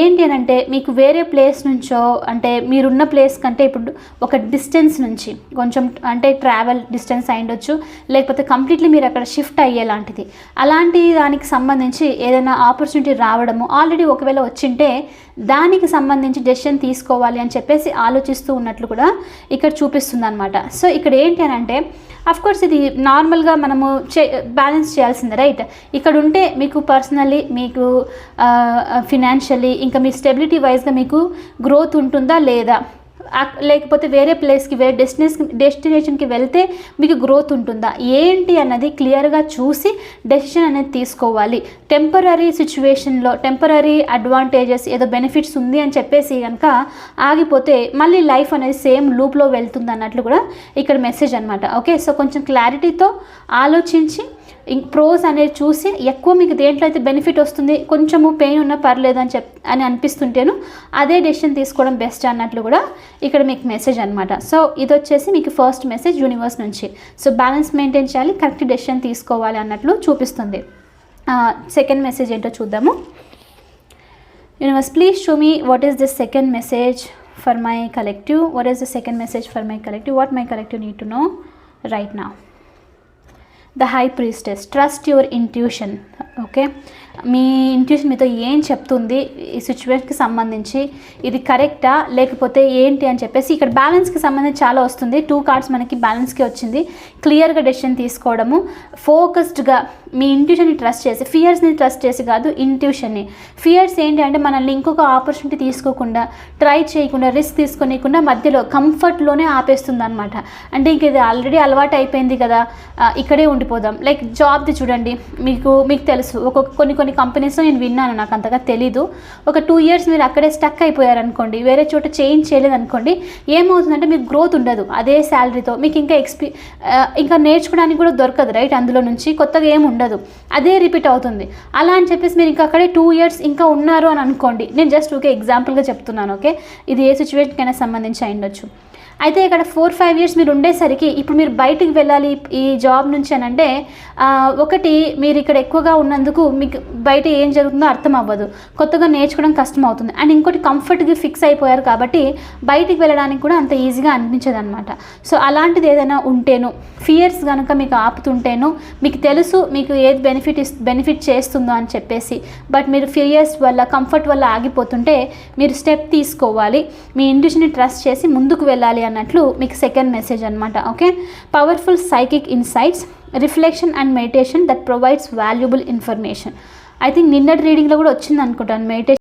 ఏంటి అని అంటే మీకు వేరే ప్లేస్ నుంచో అంటే మీరున్న ప్లేస్ కంటే ఇప్పుడు ఒక డిస్టెన్స్ నుంచి కొంచెం అంటే ట్రావెల్ డిస్టెన్స్ అయ్యుండొచ్చు, లేకపోతే కంప్లీట్లీ మీరు అక్కడ షిఫ్ట్ అయ్యేలాంటిది, అలాంటి దానికి సంబంధించి ఏదైనా ఆపర్చునిటీ రావడము ఆల్రెడీ ఒకవేళ వచ్చింటే దానికి సంబంధించి డెసిషన్ తీసుకోవాలి అని చెప్పేసి ఆలోచిస్తూ ఉన్నట్లు కూడా ఇక్కడ చూపిస్తుంది అనమాట. సో ఇక్కడ ఏంటి అని అంటే అఫ్కోర్స్ ఇది నార్మల్గా మనము బ్యాలెన్స్ చేయాల్సిందే, రైట్? ఇక్కడ ఉంటే మీకు పర్సనల్లీ, మీకు ఫినాన్షియల్లీ, ఇంకా మీ స్టెబిలిటీ వైజ్గా మీకు గ్రోత్ ఉంటుందా లేదా, లేకపోతే వేరే ప్లేస్కి వేరే డెస్టినేషన్కి వెళ్తే మీకు గ్రోత్ ఉంటుందా ఏంటి అన్నది క్లియర్గా చూసి డెసిషన్ అనేది తీసుకోవాలి. టెంపరీ సిచ్యువేషన్లో టెంపరీ అడ్వాంటేజెస్ ఏదో బెనిఫిట్స్ ఉంది అని చెప్పేసి కనుక ఆగిపోతే మళ్ళీ లైఫ్ అనేది సేమ్ లూప్లో వెళ్తుంది అన్నట్లు కూడా ఇక్కడ మెసేజ్ అనమాట. ఓకే, సో కొంచెం క్లారిటీతో ఆలోచించి ప్రోస్ అనేది చూసి ఎక్కువ మీకు దేంట్లో అయితే బెనిఫిట్ వస్తుంది, కొంచెము పెయిన్ ఉన్నా పర్లేదు అని అనిపిస్తుంటేను అదే డెసిషన్ తీసుకోవడం బెస్ట్ అన్నట్లు కూడా ఇక్కడ మీకు మెసేజ్ అనమాట. సో ఇది వచ్చేసి మీకు ఫస్ట్ మెసేజ్ యూనివర్స్ నుంచి. సో బ్యాలెన్స్ మెయింటైన్ చేయాలి, కరెక్ట్ డెసిషన్ తీసుకోవాలి అన్నట్లు చూపిస్తుంది. సెకండ్ మెసేజ్ ఏంటో చూద్దాము. Universe please show me what is this second message for my collective. What is the second message for my collective? What my collective need to know right now? The high priestess, trust your intuition. Okay, me intuition మీతో ఏం చెప్తుంది ఈ సిచ్యువేషన్కి సంబంధించి, ఇది కరెక్టా లేకపోతే ఏంటి అని చెప్పేసి ఇక్కడ బ్యాలెన్స్కి సంబంధించి చాలా వస్తుంది. 2 కార్డ్స్ మనకి బ్యాలెన్స్కి వచ్చింది. క్లియర్గా డెసిషన్ తీసుకోవడము, ఫోకస్డ్గా మీ ఇంట్యూషన్ని ట్రస్ట్ చేసి, ఫియర్స్ని ట్రస్ట్ చేసి కాదు, ఇంట్యూషన్ని. ఫియర్స్ ఏంటి అంటే మనల్ని ఇంకొక ఆపర్చునిటీ తీసుకోకుండా, ట్రై చేయకుండా, రిస్క్ తీసుకొనికుండా మధ్యలో కంఫర్ట్లోనే ఆపేస్తుంది అనమాట. అంటే ఇంక ఇది ఆల్రెడీ అలవాటు అయిపోయింది కదా, ఇక్కడే ఉండిపోదాం. లైక్ జాబ్ది చూడండి, మీకు తెలుసు కొన్ని కంపెనీస్లో నేను విన్నాను, నాకు అంతగా తెలీదు. ఒక 2 years మీరు అక్కడే స్టక్ అయిపోయారనుకోండి, వేరే చోట చేంజ్ చేయలేదనుకోండి, ఏమవుతుందంటే మీకు గ్రోత్ ఉండదు. అదే శాలరీతో మీకు ఇంకా నేర్చుకోవడానికి కూడా దొరకదు, రైట్? అందులో నుంచి కొత్తగా ఏమి ఉండదు, అదే రిపీట్ అవుతుంది. అలా అని చెప్పేసి మీరు ఇంకా అక్కడే 2 years ఇంకా ఉన్నారు అని అనుకోండి. నేను జస్ట్ ఎగ్జాంపుల్గా చెప్తున్నాను. ఓకే, ఇది ఏ సిచ్యువేషన్కైనా సంబంధించి అయ్యుండొచ్చు. అయితే ఇక్కడ 4-5 years మీరు ఉండేసరికి ఇప్పుడు మీరు బయటికి వెళ్ళాలి ఈ జాబ్ నుంచి అని అంటే, ఒకటి మీరు ఇక్కడ ఎక్కువగా ఉన్నందుకు మీకు బయట ఏం జరుగుతుందో అర్థం అవ్వదు, కొత్తగా నేర్చుకోవడం కష్టం అవుతుంది. అండ్ ఇంకోటి కంఫర్ట్గా ఫిక్స్ అయిపోయారు కాబట్టి బయటికి వెళ్ళడానికి కూడా అంత ఈజీగా అనిపించదు అనమాట. సో అలాంటిది ఏదైనా ఉంటేను, ఫియర్స్ కనుక మీకు ఆపుతుంటేను, మీకు తెలుసు మీకు ఏది బెనిఫిట్ చేస్తుందో అని చెప్పేసి, బట్ మీరు ఫియర్స్ వల్ల, కంఫర్ట్ వల్ల ఆగిపోతుంటే మీరు స్టెప్ తీసుకోవాలి, మీ ఇంట్యూషన్ని ట్రస్ట్ చేసి ముందుకు వెళ్ళాలి అన్నట్లు మీకు సెకండ్ మెసేజ్ అనమాట. Okay, powerful psychic insights, reflection and meditation that provides valuable information. I think నిన్నటి రీడింగ్లో కూడా వచ్చింది అనుకుంటాను మెడిటేషన్.